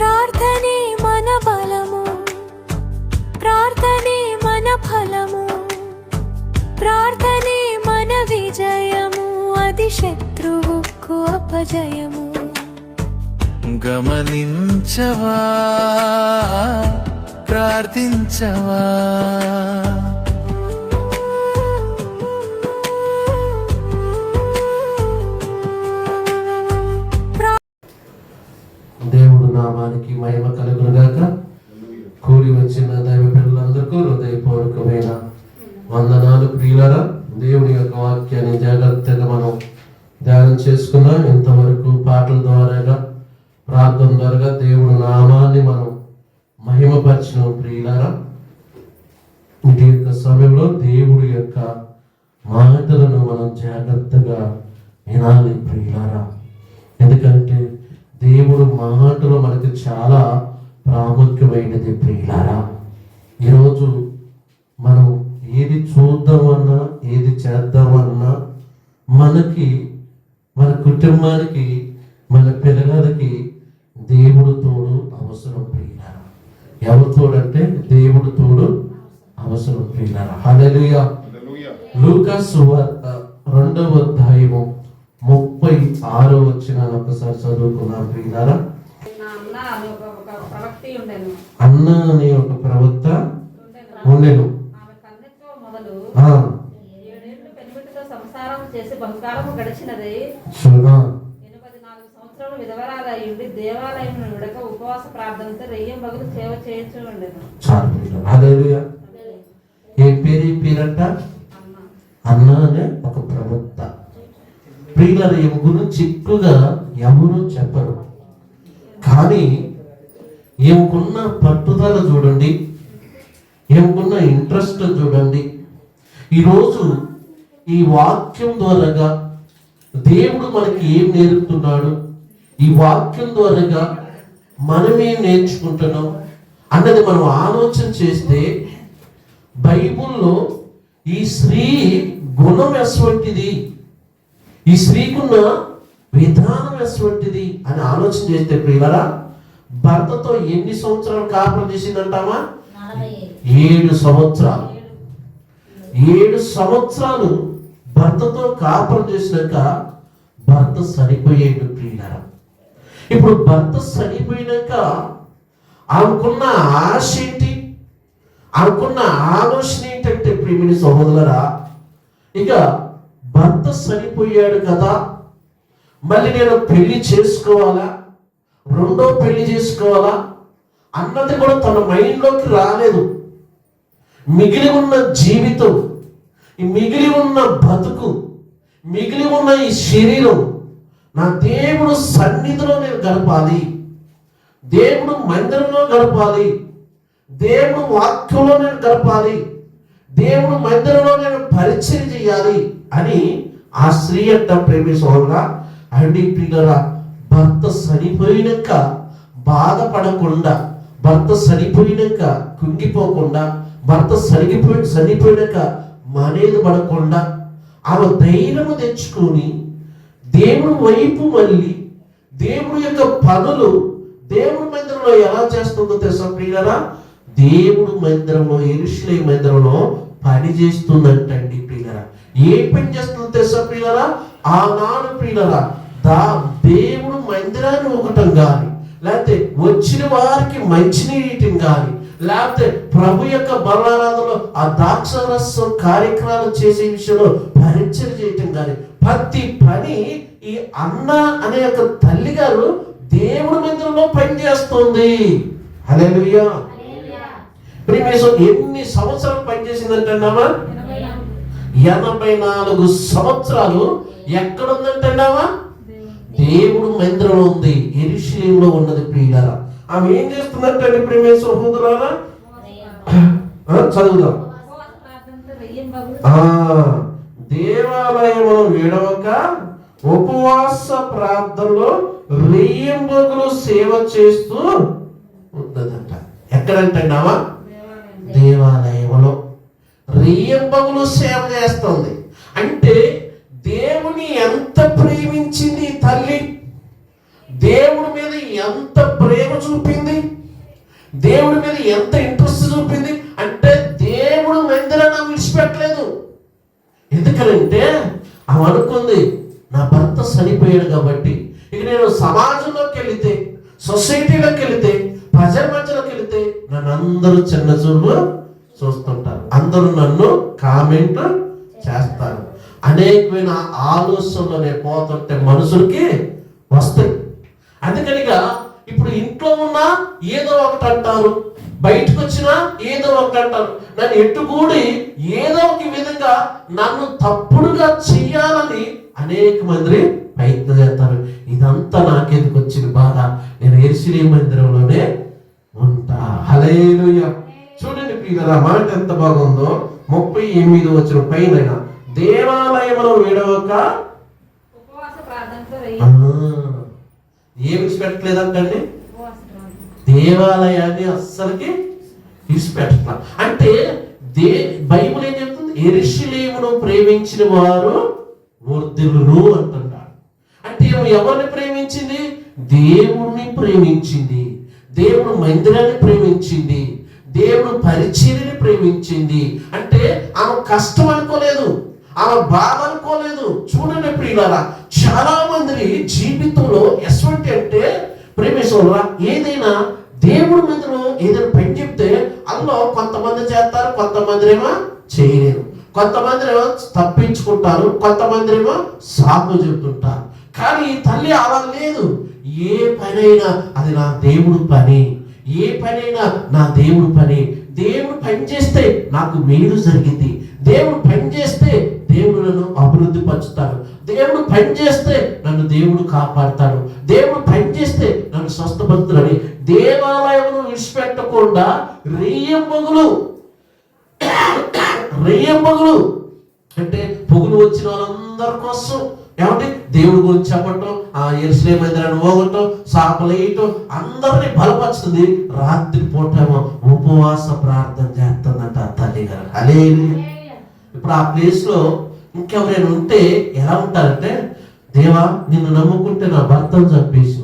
ప్రార్థనే మన బలము, ప్రార్థనే మన ఫలము, ప్రార్థనే మన విజయము, అది శత్రువుకు అపజయము. గమనించవా, ప్రార్థించవా, దేవుడు నామానికి మహిమ కలుగును గాక. కూడి వచ్చిన దైవ పిల్లలందరికీ హృదయపూర్వకమైన వందనాలు. ప్రియులారా, దేవుని యొక్క వాక్యాన్ని జాగ్రత్తగా మనం ధ్యానం చేసుకున్నాం. ఇంతవరకు పాటల ద్వారా, ప్రార్థన ద్వారా దేవుడు నామాన్ని మనం మహిమపరిచిన ప్రియులారా, ఈ యొక్క సమయంలో దేవుడి యొక్క మాటలను మనం జాగ్రత్తగా వినాలి ప్రియులారా. ఎందుకంటే దేవుడు మాటలు మనకి చాలా ప్రాముఖ్యమైనది ప్రియులారా. ఈరోజు మనం ఏది చూద్దామన్నా, ఏది చేద్దామన్నా మనకి, మన కుటుంబానికి, మన పిల్లలకి దేవుడు తోడు అవసరం ప్రియులారా. ఎవరు తోడంటే దేవుడు తోడు అవసరం ప్రియులారా. హల్లెలూయా. లూకా సువార్త 2వ అధ్యాయము 36వ వచనాన్ని ఒకసారి చదువుకున్నాం ప్రియులారా. అన్న అనే ఒక ప్రవక్త ఉండెను. ఏ పేరంట? అన్న అనే ఒక ప్రవక్త. ప్రియులారా, ఈ గురించి ఎక్కువగా ఎవరు చెప్పరు, కానీ ఏముకున్న పట్టుదల చూడండి, ఏముకున్న ఇంట్రెస్ట్ చూడండి. ఈరోజు ఈ వాక్యం ద్వారాగా దేవుడు మనకి ఏం నేర్పుతున్నాడు, ఈ వాక్యం ద్వారాగా మనమేం నేర్చుకుంటున్నాం అన్నది మనం ఆలోచన చేస్తే, బైబుల్లో ఈ స్త్రీ గుణం ఎటువంటిది, ఈ స్త్రీకున్న విధానం ఎటువంటిది అని ఆలోచన చేస్తే ప్రియులారా, భర్తతో ఎన్ని సంవత్సరాలు కాపురం చేసిందంటామా? 7 సంవత్సరాలు. 7 సంవత్సరాలు భర్తతో కాపురం చేసినాక భర్త చనిపోయాడు ప్రియులారా. ఇప్పుడు భర్త చనిపోయినాక ఆమెకున్న ఆశ ఏంటి, ఆమెకున్న ఆలోచన ఏంటంటే ప్రియమైన సహోదరులారా, ఇక భర్త చనిపోయాడు కదా, మళ్ళీ నేను పెళ్లి చేసుకోవాలా, రెండో పెళ్లి చేసుకోవాలా అన్నది కూడా తన మైండ్లోకి రాలేదు. మిగిలి ఉన్న జీవితం, ఈ మిగిలి ఉన్న బతుకు, మిగిలి ఉన్న ఈ శరీరం నా దేవుడు సన్నిధిలో నేను గడపాలి, దేవుడు మందిరంలో గడపాలి, దేవుడు వాక్యంలో నేను గడపాలి, దేవుడు మందిరంలో నేను పరిచయం చేయాలి అని ఆ స్త్రీ అంట ప్రేమి సోదరుడా. అండి ప్రియులారా, భర్త చనిపోయినాక బాధపడకుండా, భర్త చనిపోయినాక కుంగిపోకుండా, భర్త చనిపోయినాక మనేది పడకుండా ఆమె ధైర్యము తెచ్చుకొని దేవుడి వైపు మళ్ళీ దేవుడి యొక్క పనులు దేవుడి మందిరంలో ఎలా చేస్తుందో తెలుసా ప్రియులారా? దేవుడు మందిరంలో, యెరూషలేము మందిరంలో పని చేస్తుందంటండి ప్రియులారా. ఏ పని చేస్తుందో తెలుసా ప్రియులారా? ఆనాడు ప్రియులారా, దేవుడు మందిరాన్ని ఒకటం కానీ, లేకపోతే వచ్చిన వారికి మంచినీటిని కానీ, లేకపోతే ప్రభు యొక్క బలారాధనలో ఆ ద్రాక్షరసం కార్యక్రమాలు చేసే విషయంలో పరిచయం చేయటం కానీ, ప్రతి పని ఈ అన్న అనే యొక్క తల్లి గారు దేవుడి మందిరంలో పనిచేస్తుంది. హల్లెలూయా. ఎన్ని సంవత్సరాలు పనిచేసిందంటున్నావా? 84 సంవత్సరాలు ఎక్కడుందంటున్నావా? దేవుడు మందిరంలో ఉంది, యెరూషలేములో ఉన్నది ప్రియులారా. ఆమె ఏం చేస్తుందంటే ప్రియమైన సహోదరులారా, చదువుదాం. దేవాలయమును విడవక ఉపవాస ప్రార్థనలో రెయ్యింబగలు సేవ చేస్తూ ఉన్నదంట. ఎక్కడంటున్నావా? దేవాలయంలో రెయ్యింబగలు సేవ చేస్తుంది. అంటే దేవుని ఎంత ప్రేమించింది తల్లి, దేవుడి మీద ఎంత ప్రేమ చూపింది, దేవుడి మీద ఎంత ఇంట్రెస్ట్ చూపింది అంటే దేవుడు మందిరాన్ని విడిచిపెట్టలేదు. ఎందుకంటే ఆమె అనుకుంది, నా భర్త చనిపోయాడు కాబట్టి ఇక నేను సమాజంలోకి వెళితే, సొసైటీలోకి వెళితే, ప్రజల మధ్యలోకి వెళితే నన్ను అందరూ చిన్న చూపు చూస్తుంటారు, అందరూ నన్ను కామెంట్ చేస్తారు, అనేకమైన ఆలోచనలు నేను పోతుంటే మనుషులకి వస్తాయి. అందుకనిగా ఇప్పుడు ఇంట్లో ఉన్నా ఏదో ఒకటి అంటారు, బయటకు వచ్చినా ఏదో ఒకటి అంటారు, నన్ను ఎట్టుకూడి ఏదో ఒక విధంగా నన్ను తప్పుడుగా చెయ్యాలని అనేక మంది ప్రయత్నం చేస్తారు. ఇదంతా నాకెందుకు వచ్చిన బాధ, నేను యెరూషలేము మందిరంలోనే ఉంటా. హల్లెలూయా. చూడండి ప్రియులారా, మాట ఎంత బాగుందో. 38 వచ్చిన పైన, దేవాలయంలో విడవక ఏమి విడిచిపెట్టలేదంటండి, దేవాలయాన్ని అస్సలకి విడిచిపెట్టాల. అంటే బైబిల్ ఏం చెప్తుంది, యెరూషలేమును ప్రేమించిన వారు వర్ధిల్లును అంటున్నాడు. అంటే ఎవరిని ప్రేమించింది? దేవుణ్ణి ప్రేమించింది, దేవుడు మందిరాన్ని ప్రేమించింది, దేవుడు పరిచర్యని ప్రేమించింది. అంటే ఆమె కష్టం అనుకోలేదు, ఆమె బాధ అనుకోలేదు. చూడండి ప్రియులారా, చాలా మంది జీవితంలో ఎటువంటి అంటే ప్రేమించరా, ఏదైనా దేవుడి మందిరం ఏదైనా పని చెప్తే అందులో కొంతమంది చేస్తారు, కొంతమంది ఏమో చేయలేరు, కొంతమంది ఏమో తప్పించుకుంటారు, కొంతమంది ఏమో సాకు చెప్తుంటారు. కానీ తల్లి అలా లేదు. ఏ పనైనా అది నా దేవుడు పని, ఏ పనైనా నా దేవుడు పని. దేవుడు పని చేస్తే నాకు మేలు జరిగింది, దేవుడు పని చేస్తే దేవుడు నన్ను అభివృద్ధి పరుచుతాడు, దేవుడు పని చేస్తే నన్ను దేవుడు కాపాడుతాడు, దేవుడు పని చేస్తే నన్ను స్వస్థపరుస్తాడని దేవాలయమును విడిచిపెట్టకుండా రెయ్యంబగులు అంటే పొగులు వచ్చిన వాళ్ళందరి కోసం ఏమంటే దేవుడి గురించి చెప్పటం, ఆ యెరూషలేము మందిరాన్ని పోగొట్టడం, సాపలు వేయటం, అందరినీ బలపరుస్తుంది. రాత్రి పూటేమో ఉపవాస ప్రార్థన చేస్తుందంట తల్లి గారు. హల్లెలూయా. ఇప్పుడు ఆ ప్లేస్ లో ఇంకెవరైనా ఉంటే ఎలా ఉంటారంటే, దేవా నిన్ను నమ్ముకుంటే నా భర్తను చంపేసి,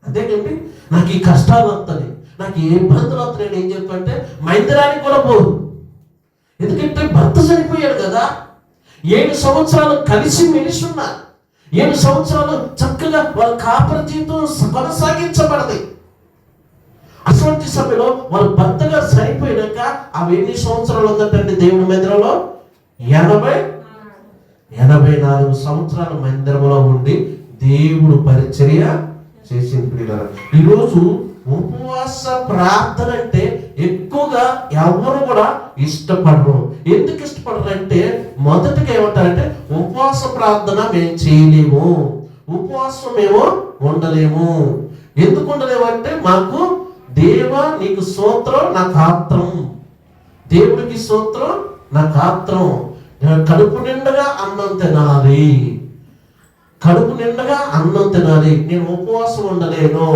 అంతేకండి నాకు ఈ కష్టాలు వస్తాయి, నాకు ఏ ఇబ్బందులు వస్తాయని ఏం చెప్తాంటే మందిరానికి కూడా పోదు. ఎందుకంటే భర్త చనిపోయాడు కదా, 7 సంవత్సరాలు కలిసి మెలిసి ఉన్నారు, 7 సంవత్సరాలు చక్కగా వాళ్ళ కాపుర జీవితం కొనసాగించబడది. అటువంటి సమయంలో వాళ్ళ భర్తగా సరిపోయినాక అవి ఎన్ని సంవత్సరాలు ఉందంటే దేవుని మందిరంలో 84 సంవత్సరాల మందిరంలో ఉండి దేవుడు పరిచర్య చేసింది. ఈరోజు ఉపవాస ప్రార్థన అంటే ఎక్కువగా ఎవరు కూడా ఇష్టపడరు. ఎందుకు ఇష్టపడరు అంటే, మొదటిగా ఏమంటారంటే ఉపవాస ప్రార్థన మేము చేయలేము, ఉపవాసం మేము ఉండలేము. ఎందుకు ఉండలేము అంటే, మాకు దేవా నీకు స్తోత్రం నాకు ఆత్రం, దేవుడికి స్తోత్రం నాకు ఆత్రం, కడుపు నిండగా అన్నం తినాలి, కడుపు నిండగా అన్నం తినాలి, నేను ఉపవాసం ఉండలేను,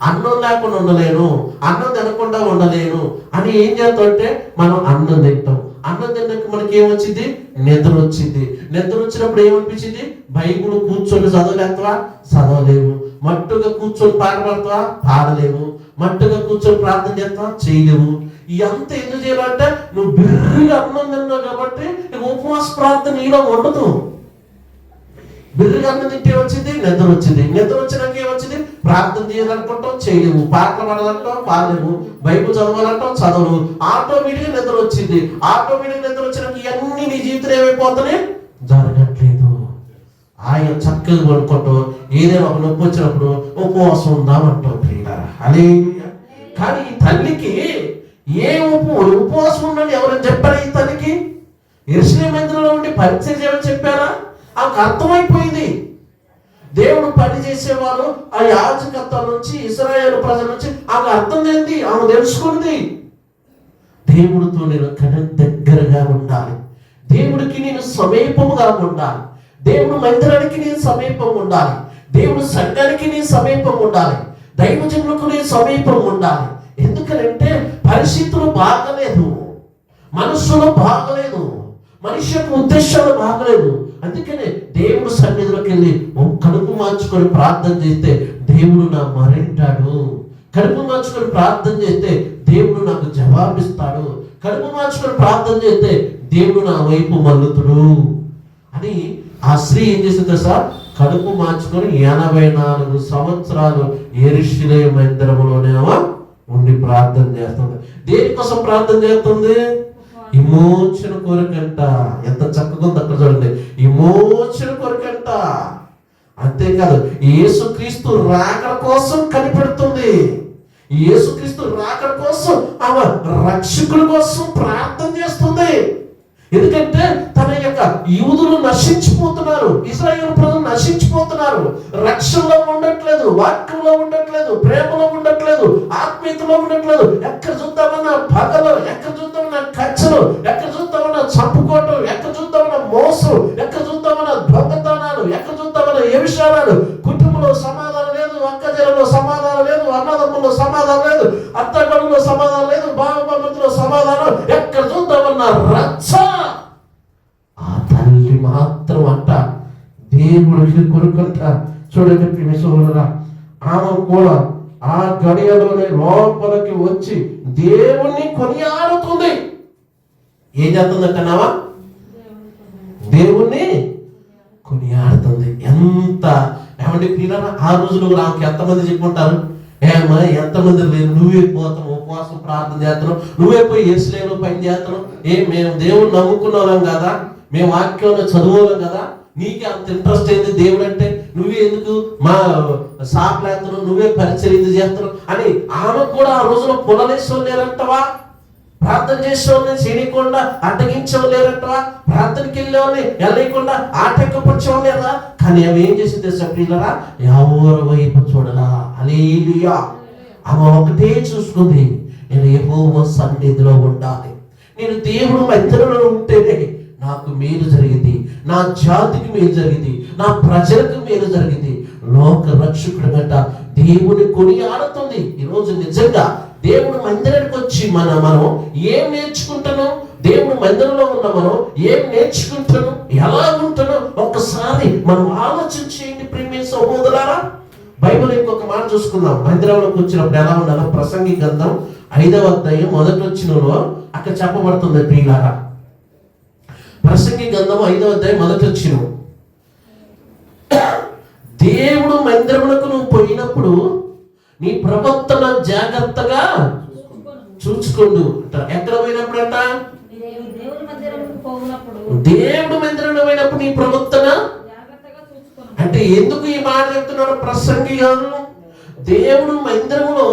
అన్నం లేకుండా ఉండలేను, అన్నం తినకుండా ఉండలేను అని ఏం చేస్తామంటే మనం అన్నం తింటాం. అన్నం తిన్నాక మనకి ఏమొచ్చింది? నిద్ర వచ్చింది. నిద్ర వచ్చినప్పుడు ఏమనిపించింది? బైబిల్ కూర్చొని చదవలేస్తావా? చదవలేవు. మట్టుగా కూర్చొని పాట పాడతావా? పాడలేవు. మట్టుగా కూర్చొని ప్రార్థన చేస్తావా? చేయలేవు. ఇదంతా ఎందుకు చేయాలంటే నువ్వు బిర్రిగా అన్నం తిన్నావు కాబట్టి ఉపవాస ప్రార్థన నీలో ఉండదు. బిర్రిగా అన్నం తింటే వచ్చింది నిద్ర వచ్చింది, నిద్ర వచ్చినాక ఏమొచ్చింది? ప్రార్థన చేయాలనుకుంటావు, చేయలేవు, పాటలు పాడాలంటావు, పాడలేవు, బైబిల్ చదవాలంటావు, చదవవు. ఆటోమేటిక్గా నిద్ర వచ్చింది. ఆటోమేటిక్గా నిద్ర వచ్చినాక ఇవన్నీ నీ జీవితం ఏమైపోతున్నాయి? జరగట్లేదు. ఆయన చక్కగా పడుకుంటావు, ఏదైనా ఒక నొప్పి వచ్చినప్పుడు ఉపవాసం ఉందామంటావు ప్రియులారా. హల్లెలూయా. కానీ ఈ తల్లికి ఏ ఉపవాసం ఉందని ఎవరైనా చెప్పారా? ఈ తల్లికి యెరూషలేము మందిరంలో ఉండి పరిచయం చేయమని చెప్పారా? ఆమెకు అర్థమైపోయింది. దేవుడు పని చేసేవారు ఆ యాజకత్వం నుంచి, ఇశ్రాయేలు ప్రజల నుంచి ఆమెకు అర్థం ఏంది? ఆమె తెలుసుకుంది. దేవుడితో నేను దగ్గరగా ఉండాలి, దేవుడికి నేను సమీపముగా ఉండాలి, దేవుడు మందిరానికి నేను సమీపం ఉండాలి, దేవుడు సంఘానికి నేను సమీపం ఉండాలి, దైవజనులకు నేను సమీపం ఉండాలి. ఎందుకంటే పరిస్థితులు బాగలేదు, మనస్సులో బాగలేదు, మనిషి యొక్క ఉద్దేశాలు బాగలేదు. అందుకనే దేవుడు సన్నిధిలోకి వెళ్ళి కడుపు మార్చుకొని ప్రార్థన చేస్తే దేవుడు నా మరింటాడు. కడుపు మార్చుకొని ప్రార్థన చేస్తే దేవుడు నాకు జవాబిస్తాడు. కడుపు మార్చుకొని ప్రార్థన చేస్తే దేవుడు నా వైపు మల్లుతుడు అని ఆ స్త్రీ ఏం చేసింది సార్? కడుపు మార్చుకొని 84 సంవత్సరాలు యెరూషలేము మందిరములోనేమో ఉండి ప్రార్థన చేస్తుంది. దేనికోసం ప్రార్థన చేస్తుంది? విమోచన కోరికంట. ఎంత చక్కగా ఉంది అక్కడ చూడండి, విమోచన కోరికంట. అంతేకాదు యేసుక్రీస్తు రాకడ కోసం కనిపెడుతుంది. యేసుక్రీస్తు రాకడ కోసం ఆమె రక్షకుల కోసం ప్రార్థన చేస్తుంది. ఎందుకంటే తన యొక్క యూదులు నశించిపోతున్నారు, ఇశ్రాయేలు ప్రజలు నశించిపోతున్నారు, రక్షణలో ఉండట్లేదు, వాక్యంలో ఉండట్లేదు, ప్రేమలో ఉండట్లేదు, ఆత్మీయతలో ఉండట్లేదు. ఎక్కడ చూద్దామన్నా పగలు, ఎక్కడ చూద్దామన్నా కచ్చలు, ఎక్కడ చూద్దామన్నా చంపుకోవటం, ఎక్కడ చూద్దామన్నా మోసం, ఎక్కడ చూద్దామన్నా దొంగతనాలు, ఎక్కడ చూద్దామన్నా వ్యభిచారాలు. కుటుంబంలో సమాధానం లేదు, అక్కజలలో సమాధానం లేదు, అన్నదమ్ముల్లో సమాధానం లేదు, అత్తగడులో సమాధానం లేదు, బావబామతులో సమాధానం. ఎక్కడ చూద్దామన్నా రచ్చ. ఆ తల్లి మాత్రం అంట దేవుడికి కొరుకంట. చూడండి ప్రియమిత్రులారా, ఆమె కూడా ఆ గడియలోనే లోపలికి వచ్చి దేవుణ్ణి కొనియాడుతుంది. ఏం చేస్తుందంటున్నావా? దేవుణ్ణి కొనియాడుతుంది. ఎంత ఏమంటే పిల్లలు ఆ రోజులు ఆమెకి ఎంతమంది చెప్పుకుంటారు? ఏమా ఎంతమంది లేదు, నువ్వే పోతావు, ఉపవాసం ప్రార్థన చేస్తున్నావు, నువ్వే పోయి యెరూషలేములో పని చేస్తున్నావు. మేము దేవుడు నమ్ముకున్నాం కదా, మేము వాక్యంలో చదువుకోలేం కదా, నీకే అంత ఇంట్రెస్ట్ ఏంది దేవుడు అంటే? నువ్వే ఎందుకు మా సాపలేస్తున్నావు, నువ్వే పరిచయం చేస్తున్నావు అని ఆమె కూడా ఆ రోజులో పులలేశ్వరం లేరంటవా? ప్రార్థన చేసేవాళ్ళని చేయకుండా అడ్డగించలేరంటవా? ప్రార్థనకి వెళ్ళేవాళ్ళని వెళ్ళకుండా ఆటంకపరచడం లేదా? కానీ ఆమె ఏం చేసింది సప్రియులరా? ఎవరి వైపు చూడలా. హల్లెలూయా. ఆమె ఒకటే చూసుకుంది, నేను యెహోవా సన్నిధిలో ఉండాలి, నేను దేవుడు మధ్యలో ఉంటేనే నాకు మేలు జరిగింది, నా జాతికి మేలు జరిగింది, నా ప్రజలకు మేలు జరిగింది. లోక రక్షకుడు గట్ట దేవుని కొనియాడుతుంది. ఈరోజు నిజంగా దేవుడు మందిరానికి వచ్చి మనం ఏం నేర్చుకుంటున్నాం? దేవుడు మందిరంలో ఉన్న మనం ఏం నేర్చుకుంటున్నాం, ఎలా ఉంటున్నాం ఒక్కసారి మనం ఆలోచించేయండి ప్రియమైన సహోదరులారా. బైబిల్ ఇంకొక మాట చూసుకుందాం. మందిరంలోకి వచ్చినప్పుడు ఎలా ఉండాలో ప్రసంగి గ్రంథం 5వ అధ్యాయం 1వ వచనంలో అక్కడ చెప్పబడుతుంది ప్రియులారా. ప్రసంగి గ్రంథం 5వ అధ్యాయం 1వ వచనం, దేవుడు మందిరములకు నువ్వు పోయినప్పుడు నీ ప్రవర్తన జాగ్రత్తగా చూసుకోండు అంటారు. ఎక్కడ పోయినప్పుడు అంట? దేవుడు మందిరంలో పోయినప్పుడు నీ ప్రవర్తన అంటే ఎందుకు ఈ మాట చెప్తున్నాడు ప్రసంగి గారు? దేవుడు మందిరంలో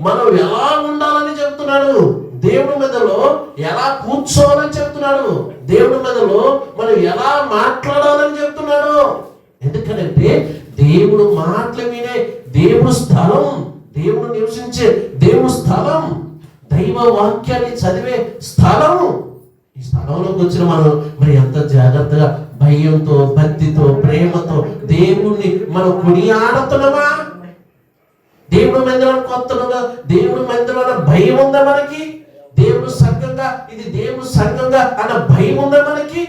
మనం ఎలా ఉండాలని చెప్తున్నాడు, దేవుడి మీదలో ఎలా కూర్చోవాలని చెప్తున్నాడు, దేవుడి మీదలో మనం ఎలా మాట్లాడాలని చెప్తున్నాడు. ఎందుకంటే దేవుడు మాటలు వినే దేవుడు స్థలం, దేవుడు నివసించే దేవుడు స్థలం, దైవ వాక్యాన్ని చదివే స్థలం. ఈ స్థలంలోకి వచ్చిన మనం మరి ఎంత జాగ్రత్తగా భయంతో, భక్తితో, ప్రేమతో దేవుణ్ణి మనం కొనియాడుతున్నామా? దేవుడు మందిరానికి వస్తున్నాగా, దేవుడు మందిరంలో భయం ఉందా మనకి? దేవుడు సంఘంగా, ఇది దేవుడు సంఘంగా అన్న భయం ఉందా మనకి?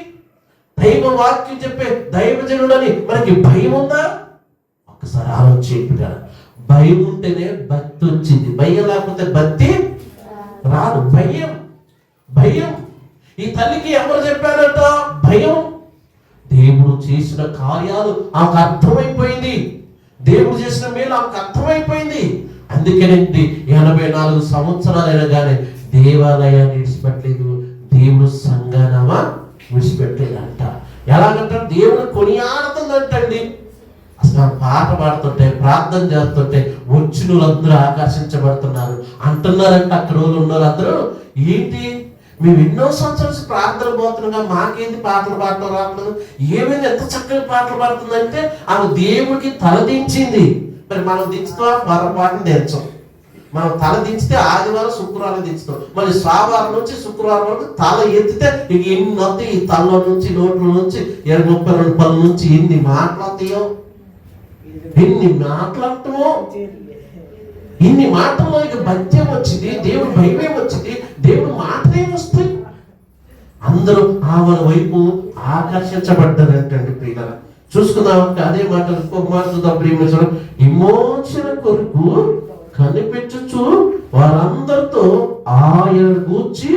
దైవ వాక్యం చెప్పే దైవజనుడని మనకి భయం ఉందా? ఒక్కసారి ఆలోచించగా, భయం ఉంటేనే భక్తి వచ్చింది, భయం లేకపోతే భక్తి రాదు. భయం భయం ఈ తల్లికి ఎవరు చెప్పారట? భయం. దేవుడు చేసిన కార్యాలు ఆమెకు అర్థమైపోయింది, దేవుడు చేసిన మేలు ఆమెకు అర్థమైపోయింది. అందుకేనండి 84 సంవత్సరాలైనా కానీ దేవాలయాన్ని విడిచిపెట్టలేదు, దేవుడు సంఘానమా విడిచిపెట్టలేదంట. ఎలాగంట? దేవుడు కొనియాడుతుందంటండి. అసలు పాట పాడుతుంటే, ప్రార్థన చేస్తుంటే వచ్చిన వాళ్ళందరూ ఆకర్షించబడుతున్నారు అంటున్నారంటే అక్కడ వాళ్ళు ఉన్నారు అందరూ. ఏంటి మేము ఎన్నో సంవత్సరాలు ప్రార్థన పోతున్నాగా, మాకేంటి పాటలు పాడటం రావట్లేదు, ఏమైనా ఎంత చక్కగా పాటలు పాడుతుందంటే ఆమె దేవుడికి తలదించింది. మరి మనం దించుతాం, పొరపాటును దించం. మనం తల దించితే ఆదివారం శుక్రవారం దించుతాం, మళ్ళీ సోమవారం నుంచి శుక్రవారం వరకు తల ఎత్తితే ఇక ఎన్ని వస్తాయి? ఈ తలలో నుంచి, నోట్ల నుంచి, 32 పనుల నుంచి ఎన్ని మాటలు వస్తాయో, ఎన్ని మాట్లాడటమో. ఇన్ని మాటల్లో ఇక భక్త్యం వచ్చింది, దేవుడు భయమేం వచ్చింది, దేవుడు మాటలేం వస్తాయి. అందరూ ఆమె వైపు ఆకర్షించబడ్డారంటండి ప్రియులారా. చూసుకుందాం. అదే మాట ఇంకొక మాట చూద్దాం. ప్రియమైన విమోచన కొరకు కనిపెట్టుచు వారందరితో ఆయన గూర్చి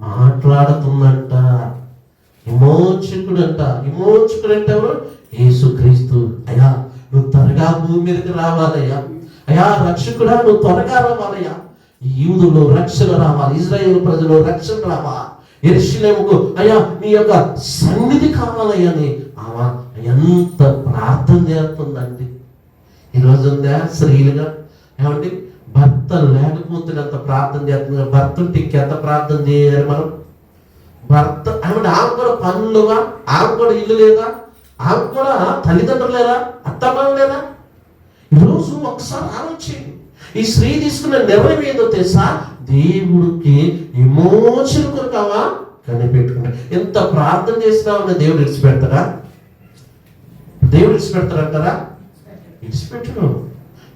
మాట్లాడుతుందంట. విమోచకుడు అంటే ఎవరు? యేసుక్రీస్తు. అయ్యా నువ్వు త్వరగా భూమి మీదకి రావాలయ్యా. అయ్యా రక్షకుడా నువ్వు త్వరగా రావాలయ్యా. ఈ యూదులో రక్షణ రావాలి, ఇజ్రాయేల్ ప్రజలు రక్షణ రావాలి, యెరూషలేముకు అయ్యా నీ యొక్క సన్నిధి కావాలయ్యా అని ఆమె ఎంత ప్రార్థన చేస్తుందండి. ఈరోజు ఉందా స్త్రీలుగా ఏమండి భర్త లేకపోతే ఎంత ప్రార్థన చేస్తుంది, భర్త ఉంటే ఇంకెంత ప్రార్థన చేయాలి మనం. భర్త ఆమె కూడా పనులుగా, ఆమె కూడా ఇల్లు లేదా, ఆమె కూడా తల్లిదండ్రులు లేదా, అత్తమామ లేదా. ఈరోజు ఒకసారి ఆలోచించి ఈ స్త్రీ తీసుకున్న నిర్ణయం ఏదో తెలుసా? దేవుడికి విమోచన కొరకావా కనిపెట్టుకున్నా. ఎంత ప్రార్థన చేసినామని దేవుడు విడిచిపెడతారా? దేవుడు విడిచిపెడతారంటారా? విడిచిపెట్టడు.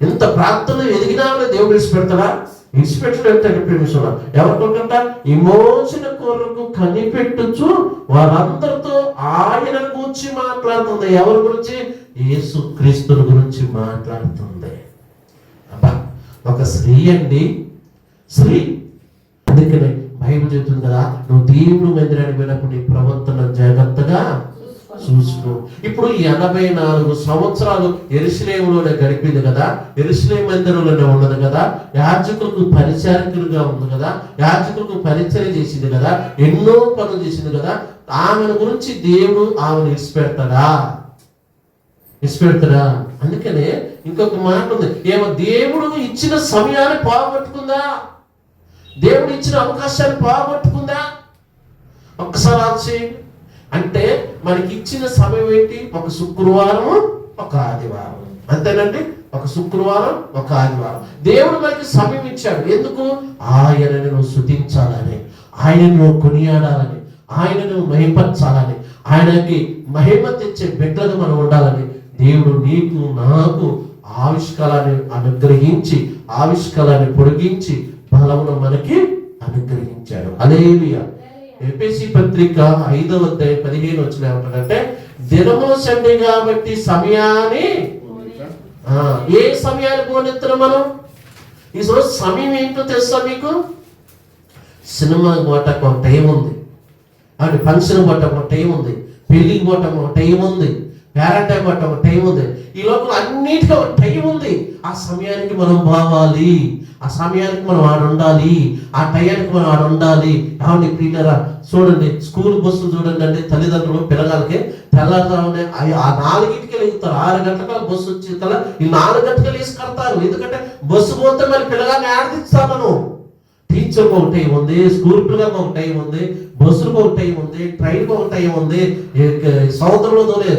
ఎంత ప్రార్థన ఎదిగినామని దేవుడు విడిచిపెడతారా? విడిచిపెట్టడం ప్రేమిస్తున్నా. ఎవరికొకంట విమోచన కొరకు కనిపెట్టుచు వారందరితో ఆయన గురించి మాట్లాడుతుంది. ఎవరి గురించి? యేసుక్రీస్తుని గురించి మాట్లాడుతుంది. అబ్బా ఒక స్త్రీ అండి, స్త్రీ. అందుకనే బైబిల్ చెప్తుంది కదా, నువ్వు దేవుడు మందిరానికి పోయినప్పుడు నీ ప్రవర్తన జాగ్రత్తగా చూసుకో. ఇప్పుడు 84 సంవత్సరాలు యెరూషలేములోనే గడిపింది కదా, యెరూషలేము మందిరంలోనే ఉన్నది కదా, యాజకులకు పరిచారకులుగా ఉంది కదా, యాజకులకు పరిచయం చేసింది కదా, ఎన్నో పనులు చేసింది కదా. ఆమెను గురించి దేవుడు ఆమెను విడిచిపెడతాడా? అందుకనే ఇంకొక మాట ఉంది, ఏమో దేవుడు ఇచ్చిన సమయాన్ని పోగొట్టుకుందా? దేవుడు ఇచ్చిన అవకాశాన్ని పోగొట్టుకుందా? ఒక్కసారి ఆలోచి. అంటే మనకి ఇచ్చిన సమయం ఏంటి? ఒక శుక్రవారం, ఒక ఆదివారం, అంతేనండి. ఒక శుక్రవారం, ఒక ఆదివారం దేవుడు మనకి సమయం ఇచ్చాడు. ఎందుకు? ఆయనను నువ్వు స్తుతించాలని, ఆయనను నువ్వు కొనియాడాలని, ఆయనను మహిమపరచాలని, ఆయనకి మహిమ తెచ్చే బిడ్డలు మనం ఉండాలని దేవుడు నీకు నాకు ఆవిష్కారాన్ని అనుగ్రహించి, ఆవిష్కారాన్ని పొడిగించి బలమును మనకి అనుగ్రహించాడు. హల్లెలూయా. ఎఫెసీ పత్రిక 5వ అధ్యాయం 15 వచ్చిన ఏమంటాడంటే, దినము సండే కాబట్టి సమయాన్ని ఏ సమయాన్ని పోనెత్తున్నాం మనం? ఈరోజు సమయం ఏంటో తెలుసా మీకు? సినిమా పోవటానికి ఒక టైం ఉంది, అంటే ఫంక్షన్ పోవటం ఒక టైం ఉంది, పెళ్లికి పోవటం ఒక టైం ఉంది, పేరెంట్ టైం పట్టం ఒక టైం ఉంది. ఈ లోపల అన్నిటికీ ఒక టైం ఉంది. ఆ సమయానికి మనం పోవాలి, ఆ సమయానికి మనం ఆడ ఉండాలి, ఆ టయానికి మనం ఆడ ఉండాలి. ఏమండి ప్రియులారా, చూడండి స్కూల్ బస్సులు చూడండి అండి. తల్లిదండ్రులు పిల్లగాలకి తెల్లారుతామని ఆ 4ంటికి వెళ్తారు, 6 గంటల బస్సు వచ్చి కదా ఈ 4 గంటలకు వేసి కడతారు. ఎందుకంటే బస్సు పోతే మరి పిల్లగాన్ని ఆడిస్తాను. టీచర్కి ఒక టైం ఉంది, స్కూల్ పిల్లలకు ఒక టైం ఉంది, బస్సులకు ఒక టైం ఉంది, ట్రైన్కి ఒక టైం ఉంది, సముద్రంలో తోలే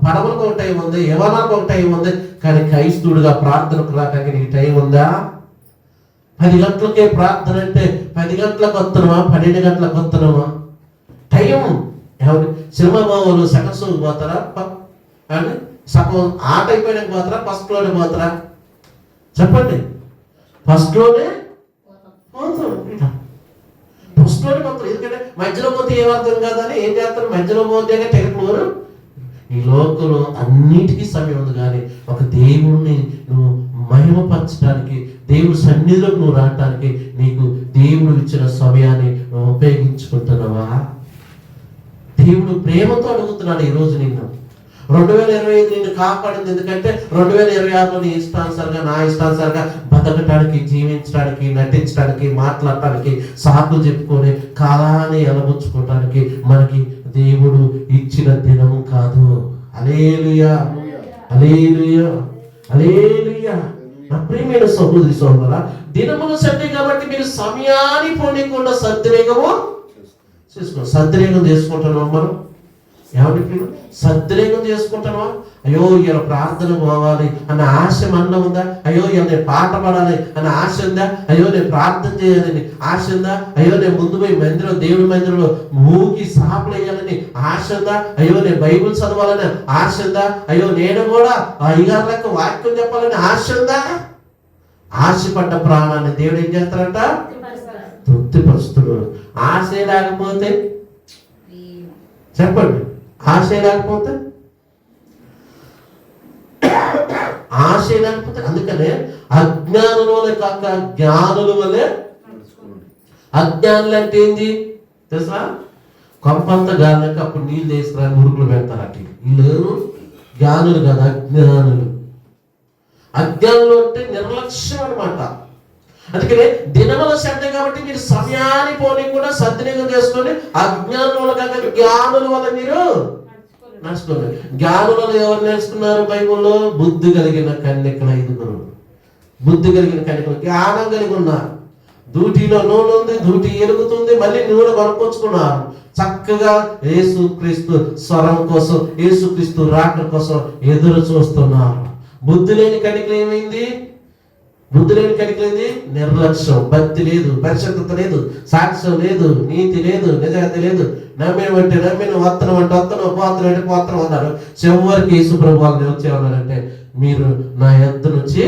పడవలకు ఒక టైం ఉంది, యవనాలకు ఒక టైం ఉంది. కానీ క్రైస్తవుడిగా ప్రార్థనకు రావడానికి నీకు టైం ఉందా? 10 గంటలకే ప్రార్థన అంటే 10 గంటలకు వస్తున్నావా, 12 గంటలకు వస్తున్నావా? టైం ఏమండి? సినిమా బాబులు సెకండ్ షోకి పోతారా అండి? సగం ఆట అయిపోయినాక పోతారా, ఫస్ట్ లోనే పోతారా? చెప్పండి. ఫస్ట్ లోనే పోతారు. ఎందుకంటే మధ్యలో పోతే ఏమర్థం కాదని ఏం చేస్తారు? మధ్యలో పోతే టికెట్. ఈ లోకంలో అన్నిటికీ సమయం ఉంది, కానీ ఒక దేవుణ్ణి నువ్వు మహిమపరచడానికి, దేవుడి సన్నిధిలోకి నువ్వు రావటానికి నీకు దేవుడు ఇచ్చిన సమయాన్ని నువ్వు ఉపయోగించుకుంటున్నావా? దేవుడు ప్రేమతో అడుగుతున్నాడు ఈరోజు నిన్ను. 2025 నిన్ను కాపాడింది ఎందుకంటే 2026లో నీ ఇష్టానుసారంగా, నా ఇష్టానుసారంగా బతకటానికి, జీవించడానికి, నటించడానికి, మాట్లాడటానికి, సాకులు చెప్పుకొని కాలాన్ని ఎలబుచ్చుకోవటానికి మనకి దేవుడు ఇచ్చిన దినము కాదు. హల్లెలూయా, హల్లెలూయా, హల్లెలూయా. నా ప్రియమైన సహోదరి సహోదరులారా, దినములు సండే కాబట్టి మీరు సమయాన్ని పోనీయకుండా సద్వినియోగము చేసుకోండి. సద్వినియోగం చేసుకుంటున్నాం మనం. ఏమంటే సద్వినియోగం చేసుకుంటున్నావా? అయ్యో ఇలా ప్రార్థన పోవాలి అన్న ఆశ మనలో ఉందా? అయ్యో ఇలా నేను పాట పాడాలి అన్న ఆశ ఉందా? అయ్యో నేను ప్రార్థన చేయాలని ఆశ ఉందా? అయ్యో నేను ముందు పోయి మందిరం, దేవుడి మందిరంలో మూకి సాపలు వేయాలని ఆశ ఉందా? అయ్యో నేను బైబిల్ చదవాలని ఆశ ఉందా? అయ్యో నేను కూడా అయ్యగారులకు వాక్యం చెప్పాలని ఆశ ఉందా? ఆశపడ్డ ప్రాణాన్ని దేవుడు ఏం చేస్తారంట? తృప్తిపరుస్తుడు. ఆశ లేకపోతే చెప్పండి, ఆశ లేకపోతే ఆశ లేకపోతే, అందుకనే అజ్ఞానుల వలె కాక జ్ఞానుల వలె. అజ్ఞానులు అంటే ఏంది తెలుసా? కొంపంత గాలికి అప్పుడు నీళ్ళు తీసుకురా మురుగులు పెడతారు. అటు వీళ్ళు జ్ఞానులు కాదు, అజ్ఞానులు. అజ్ఞానులు అంటే నిర్లక్ష్యం అనమాట. అందుకనే దినముల శ్రద్ధ కాబట్టి మీరు సమయాన్ని పోనీ కూడా సద్వినియోగం చేసుకొని అజ్ఞానుల కాక జ్ఞానుల వల్ల మీరు నడుచుకోండి. జ్ఞానులను ఎవరు నేర్చుకున్నారు బైబుల్లో? బుద్ధి కలిగిన కన్యకలు 5. బుద్ధి కలిగిన కన్యకలు జ్ఞానం కలిగి ఉన్నారు. దూటిలో నూనె ఉంది, దూటి ఎలుగుతుంది, మళ్ళీ నూనె కొనుక్కొచ్చుకున్నారు. చక్కగా యేసుక్రీస్తు స్వరం కోసం, యేసుక్రీస్తు రాకడ కోసం ఎదురు చూస్తున్నారు. బుద్ధి లేని కన్యకలు ఏమైంది? బుద్ధి లేని కనికలేంది నిర్లక్ష్యం. భక్తి లేదు, పరిశుద్ధత లేదు, సాక్ష్యం లేదు, నీతి లేదు, నిజాయితీ లేదు. నమ్మిన వత్తనం అంటే వత్తనం, పోతనం అంటే పోతనం అన్నారు. చివరికి యేసు ప్రభు వాళ్ళు వచ్చేవాళ్ళంటే మీరు నా యొద్ద నుంచి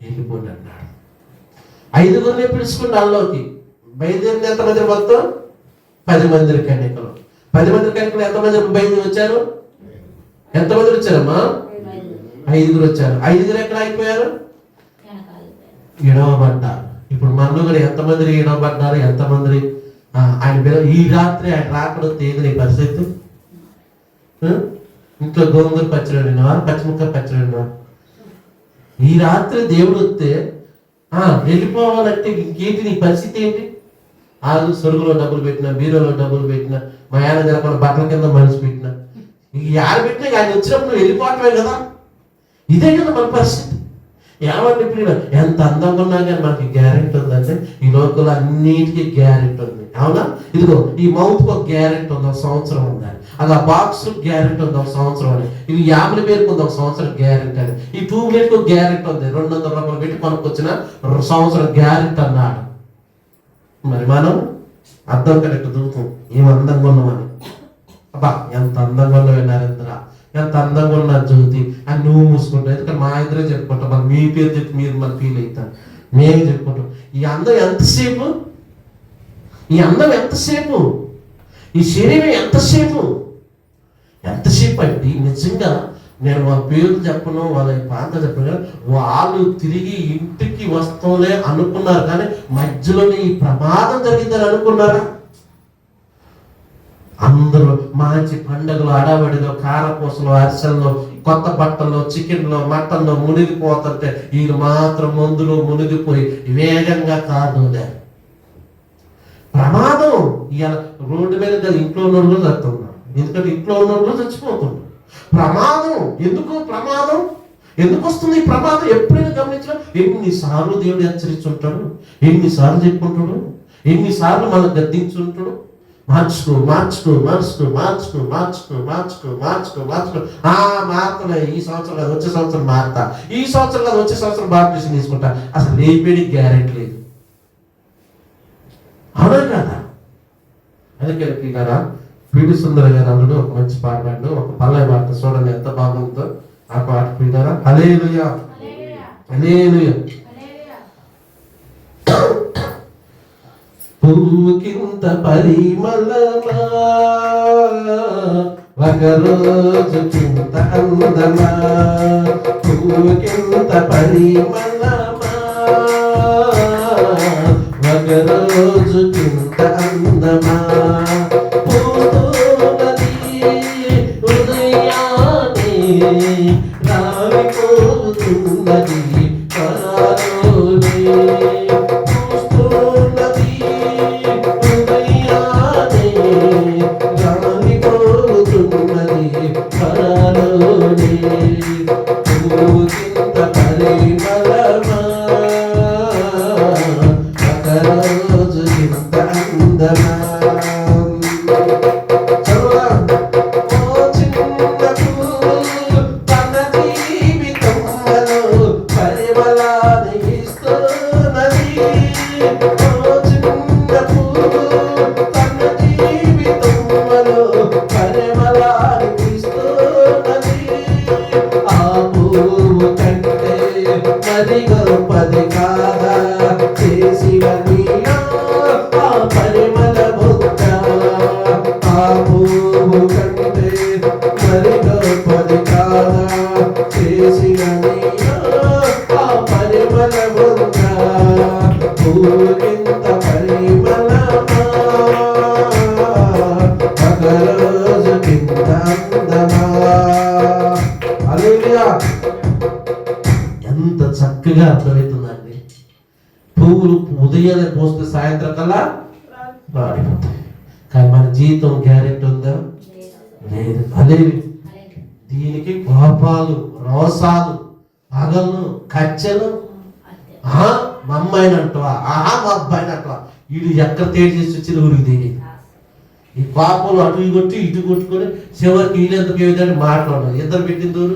వెళ్ళిపోండి అన్నాడు. 5 పిలుచుకుంటే వాళ్ళలోకి బయలుదేరిన ఎంతమంది? మొత్తం 10 మంది కన్యకలు. 10 మంది కన్యకలు ఎంతమంది బయలుదేరి వచ్చారు? ఎంతమంది వచ్చారమ్మా? 5 వచ్చారు. 5 ఎక్కడ అయిపోయారు? ఎడవబడ్డారు. ఇప్పుడు మనలో కూడా ఎంతమంది ఎడవబడ్డారు? ఎంతమంది ఆయన ఈ రాత్రి ఆయన రాకడ తేదీ పరిస్థితి? ఇంట్లో గోంగూర పచ్చడి విన్నావా? పచ్చిముక్క పచ్చడి విన్నావా? ఈ రాత్రి దేవుడు వస్తే వెళ్ళిపోవాలంటే ఇంకేంటి నీ పరిస్థితి ఏంటి? వాళ్ళు సొరుగులో డబ్బులు పెట్టినా, బీరోలో డబ్బులు పెట్టినా, మా ఆయన జరగకుండా బట్టల కింద మనిషి పెట్టినా, ఇంక యారు పెట్టినా ఆయన వచ్చినప్పుడు వెళ్ళిపోవటమే కదా. ఇదే కదా మన పరిస్థితి. ఏమంటే ఇప్పుడు ఎంత అందంగా ఉన్నా కానీ మనకి గ్యారెంటీ ఉందంటే ఈ లోకల్ అన్నిటికీ గ్యారెంటీ ఉంది. అవునా? ఇదిగో ఈ మౌత్కి ఒక గ్యారెంటీ ఉంది, 1 సంవత్సరం ఉందని. అది ఆ బాక్స్ గ్యారెంటీ ఉంది, 1 సంవత్సరం అని. ఇవి 50 పేరుకు ఉంది 1 సంవత్సరం గ్యారెంటీ అని. ఈ 2 మినిట్కి ఒక గ్యారెంటీ ఉంది, 200 రూపాయలు పెట్టి కొనుక్కొచ్చిన 1 సంవత్సరం గ్యారెంటీ అన్నాడు. మరి మనం అర్థం కరెక్ట్ దూకుతాం ఏం అందంగా ఉన్నామని. అబ్బా ఎంత అందంగా ఉన్నావు నరేంద్ర, ఎంత అందంగా ఉన్నా జ్యోతి అని నువ్వు మూసుకుంటావు. ఎందుకంటే మా ఇద్దరే చెప్పుకుంటాం, మరి మీ పేరు చెప్పి మీరు మరి ఫీల్ అవుతారు. మేము చెప్పుకుంటాం. ఈ అందం ఎంతసేపు? ఈ అందం ఎంతసేపు? ఈ శరీరం ఎంతసేపు? ఎంతసేపు అంటే నిజంగా నేను వాళ్ళ పేర్లు చెప్పను, వాళ్ళ ప్రాంతం చెప్పను, వాళ్ళు తిరిగి ఇంటికి వస్తాంలే అనుకున్నారు. కానీ మధ్యలోనే ఈ ప్రమాదం జరిగిందని అనుకున్నారా? అందరూ మంచి పండుగలు హడావిడిలో కారపూసలు, అరిసెల్లో, కొత్త బట్టల్లో, చికెన్లో, మటన్లో మునిగిపోతుంటే వీళ్ళు మాత్రం మందులో మునిగిపోయి వేగంగా కాదులే. ప్రమాదం. ఇవాళ రోడ్డు మీద ఇంట్లో ఉన్నోడు కూడా చదువుతున్నారు, ఎందుకంటే ఇంట్లో ఉన్నోడు కూడా చచ్చిపోతున్నారు. ప్రమాదం. ఎందుకు ప్రమాదం? ఎందుకు వస్తుంది ఈ ప్రమాదం? ఎప్పుడైనా గమనించడం? ఎన్నిసార్లు దేవుడు హెచ్చరించుంటాడు, ఎన్నిసార్లు చెప్పుకుంటాడు, ఎన్నిసార్లు మనం గద్దించుంటాడు. మార్చుకో మార్చుకో మార్చుకో మార్చుకో మార్చుకో మార్చుకో మార్చుకో మార్చుకో మారుతున్నా. ఈ సంవత్సరం కాదు వచ్చే సంవత్సరం మారుతా, ఈ సంవత్సరం కాదు వచ్చే సంవత్సరం బాప్టిజం తీసుకుంటా. అసలు లేపేడికి గ్యారెంటీ లేదు. అవునా కదా? అందుకే పిల్లరా, పిడి సుందర గారు అల్లుడు ఒక మంచి పాట పాడు, ఒక పల్లె పాట చూడండి ఎంత బాగుందో ఆ పాట. పిల్లరా హల్లెలూయా హల్లెలూయా. పువ్వుకింత పరిమళమా, ఒకరోజు కింత అందమా. పువ్వుకింత పరిమళమా, ఒకరోజు కింత అందమా. పూస్తున్నది ఉదయాన్నే, రాలిపోతున్నది పరాలోనే. పూగింత పరిమళమా ఒకరోజు కింద అందమా. హల్లెలూయా. ఎంత చక్కగా అర్థమవుతుందండి. పువ్వులు ఉదయాన్నే పోస్తే సాయంత్రం కల్లా వాడిపోతాయి. కానీ మన జీవితం గ్యారెంటీ ఉందా? లేదు. అదే దీనికి కోపాలు, రోసాలు, పగలు, కచ్చలు, మా అమ్మాయినంటవా, మా అబ్బాయినంటవా, వీడు ఎక్కడ తేడి చేసి వచ్చిన ఊరికి తెలియదు. ఈ కోపలు అటు కొట్టి ఇటు కొట్టుకొని చివరికి వీళ్ళెందుకు ఏ విధంగా మాట్లాడాలి. ఇద్దరు పెట్టిన దూరు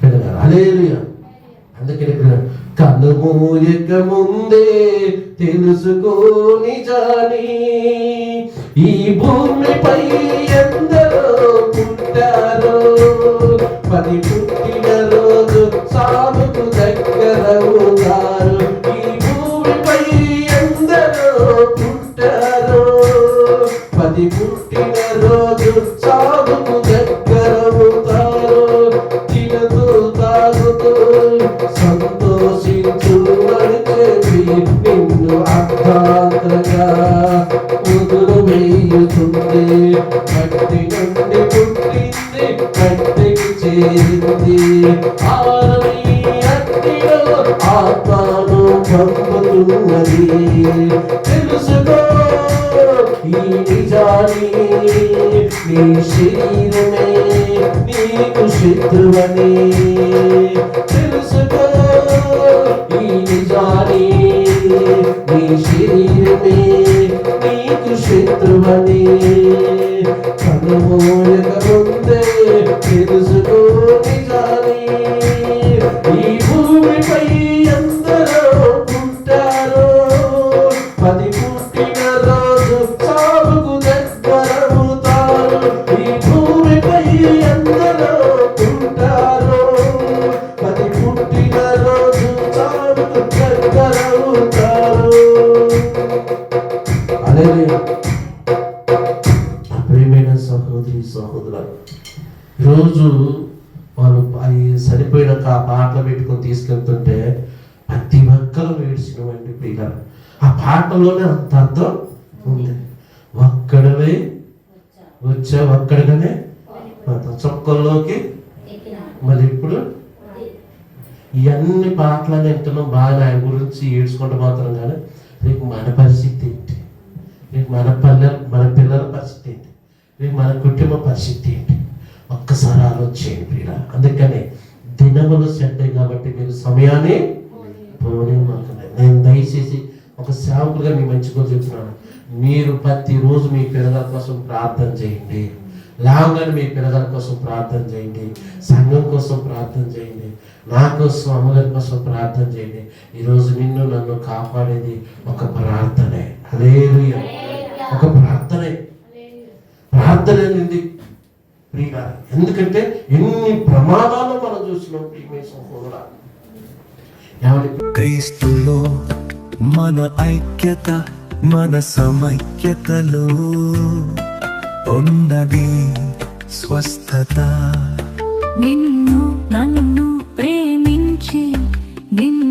పిల్లగారు. హల్లెలూయా. అందుకని కన్ను మూయక ముందే తెలుసుకోని జాని ఈ భూమిపై ఎందరో పుట్టారో, పది పుట్టిన రోజు సాగుకు దగ్గరవుతారు. ఈ భూమిపై ఎందరో పుట్టారో, పది పుట్టిన రోజు సాగుకు దగ్గరవుతారు. తినదు తాగుతూ సంతోషించు అని చెప్పి నిన్ను అర్థాంతరంగా ముదురు వేయుతుంది. మట్టి నుండి పుట్టింది, మట్టికి చేరింది. ఆరని అగ్నిలో ఆత్మను పంపుతున్నది. తెలుసుకో ఈ నిజాన్ని, నీ శరీరమే నీకు శత్రువని. తెలుసుకో ఈ నిజాన్ని, నీ శరీరమే నీకు శత్రువని. కనుమూయక ముందే తెలుసుకో నిజాన్ని. ఈ భూమిపై ఎందరో పుట్టారో, పది పుట్టిన రోజు సాగుకు దగ్గరవుతారు. ఈ భూమిపై ఎందరో పుట్టారో, పది పుట్టిన రోజు సాగుకు దగ్గరవుతారు. హల్లెలూయా. ప్రియమైన సహోదరి సహోదరులు, ఈరోజు వాళ్ళు చనిపోయిన ఆ పాటలు పెట్టుకొని తీసుకెళ్తుంటే ప్రతి ఒక్కరు ఏడ్చినవండి ప్రియులారా. ఆ పాటలోనే అంత అర్థం ఉంది. ఒక్కడవే వచ్చా, ఒక్కడిగానే చొక్కల్లోకి. మళ్ళీ ఇప్పుడు ఇవన్నీ పాటలు వింటున్నాం బాగా, ఆయన గురించి ఏడ్చుకుంటూ మాత్రం. కానీ రేపు మన పరిస్థితి ఏంటి? రేపు మన పిల్లల పరిస్థితి ఏంటి? రేపు మన కుటుంబ పరిస్థితి ఏంటి? ఒక్కసారి ఆలోచించండి ప్రియుల. అందుకనే దినములు చెడ్డ కాబట్టి మీరు సమయాన్ని పోనివ్వకండి. నేను దయచేసి ఒక సేవకులుగా మీ మంచిగా చెప్తున్నాను. మీరు ప్రతిరోజు మీ పిల్లల కోసం ప్రార్థన చేయండి. లేవగానే మీ పిల్లల కోసం ప్రార్థన చేయండి. సంఘం కోసం ప్రార్థన చేయండి. నా కోసం, అమ్మగారి కోసం ప్రార్థన చేయండి. ఈరోజు నిన్ను నన్ను కాపాడేది ఒక ప్రార్థనే. హల్లెలూయా. ఒక ప్రార్థనే. ప్రార్థన అనేది ప్రియుల. ఎందుకంటే ఎన్ని ప్రమాదాలు మనం చూసినాం ప్రియమైన సహోదరా. క్రీస్తులో మన ఐక్యత, మన సమైక్యతలో ఉన్నది స్వస్థత. నిన్ను నన్ను ప్రేమించి నిన్ను